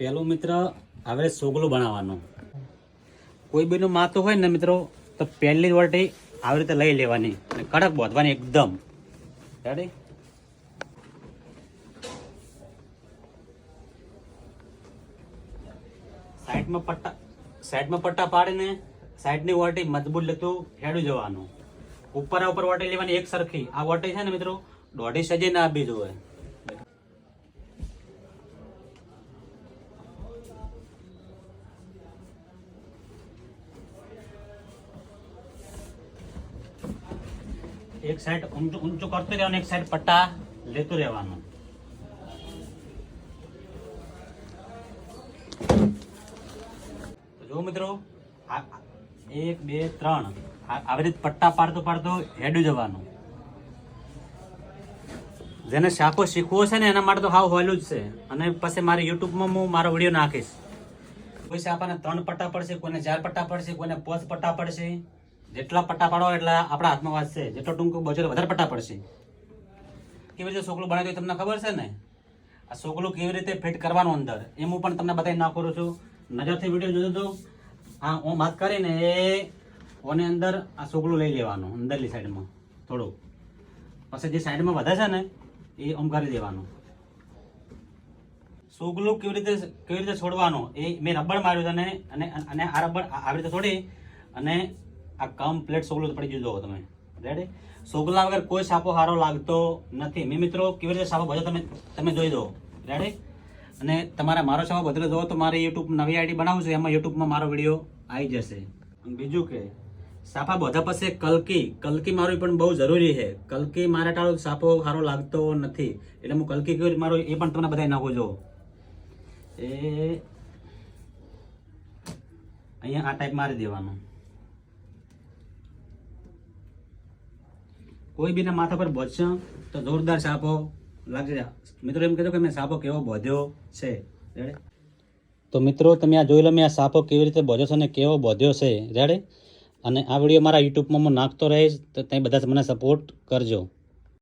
પેલું મિત્ર હવે સોગલું બનાવવાનું. કોઈ બીનું માથું હોય ને મિત્રો તો પહેલી વટી આવી રીતે લઈ લેવાની અને કડક બાંધવાની એકદમ. રેડી? સાઈડમાં પટ્ટા પાડીને સાઈડની વટી મજબૂત લેતું હેડું જવાનું. ઉપર વટી લેવાની એક સરખી. આ વટી છે ને મિત્રો દોઢી સજે ના આપી જોઈએ. એક સાઈડ ઊંચું કરતું રહેવાનું, એક સાઈડ પટ્ટા લેતું રહેવાનું. જો મિત્રો 1 2 3 આવી રીતે પટ્ટા પાડતો હેડું જવાનું. જેને શાપો શીખવો છે ને એના માટે તો હાવ હોલું જ છે. અને પછી મારી યુટ્યુબમાં હું મારો વિડીયો નાખીશ. કોઈ શાપાને 3 પટ્ટા પડશે, કોઈને 4 પટ્ટા પડશે, કોઈને 5 પટ્ટા પડશે. જેટલા પટ્ટા પાડો એટલા આપણા હાથમાં વાંચશે. જેટલો ટૂંકો બચે વધારે પટ્ટા પડશે. કેવી રીતે સોકલું બનાવ્યું તમને ખબર છે ને? આ સોકલું કેવી રીતે ફિટ કરવાનું અંદર એમ હું પણ તમને બતાવી નાખું છું. નજરથી વિડીયો જોજો તો હા હું વાત કરીને ઓની અંદર આ સોકલું લઈ લેવાનું અંદરલી સાઈડમાં થોડું. પછી જે સાઈડમાં વધે છે ને એ આમ કરી દેવાનું. સોગલું કેવી રીતે છોડવાનું એ મેં રબડ માર્યું છે અને આ રબડ આવી રીતે છોડી અને આ કમ્પ્લીટ સોગલું પડી ગયું. તમે રેડી? સોગલા વગર કોઈ સાપો સારો લાગતો નથી. મેં મિત્રો કેવી રીતે સાપો બધો તમે જોઈ દો. રેડી? અને તમારે મારો સાપો બદલો જોવો તો મારી યુટ્યુબ નવી આઈડી બનાવું છું, એમાં યુટ્યુબમાં મારો વિડીયો આવી જશે. બીજું કે સાપા બધા પાસે કલકી મારું પણ બહુ જરૂરી છે. કલકી મારા ટાળો સાપો સારો લાગતો નથી એટલે હું કલકી કેવી મારું એ પણ તમને બતાવી નાખું છું. એ અહીંયા આ ટાઈપ મારી દેવાનું. કોઈ બીના માથા પર બોધશો તો જોરદાર સાપો લાગશે. મિત્રો એમ કહેતો કે મેં સાપો કેવો બોધ્યો છે. રેડી? તો મિત્રો તમે આ જોઈ લો મેં આ સાપો કેવી રીતે બોધ્યો છે અને કેવો બોધ્યો છે. રેડી? અને આ વિડીયો મારા યુટ્યુબમાં હું નાખતો રહીશ તો તમે બધા મને સપોર્ટ કરજો.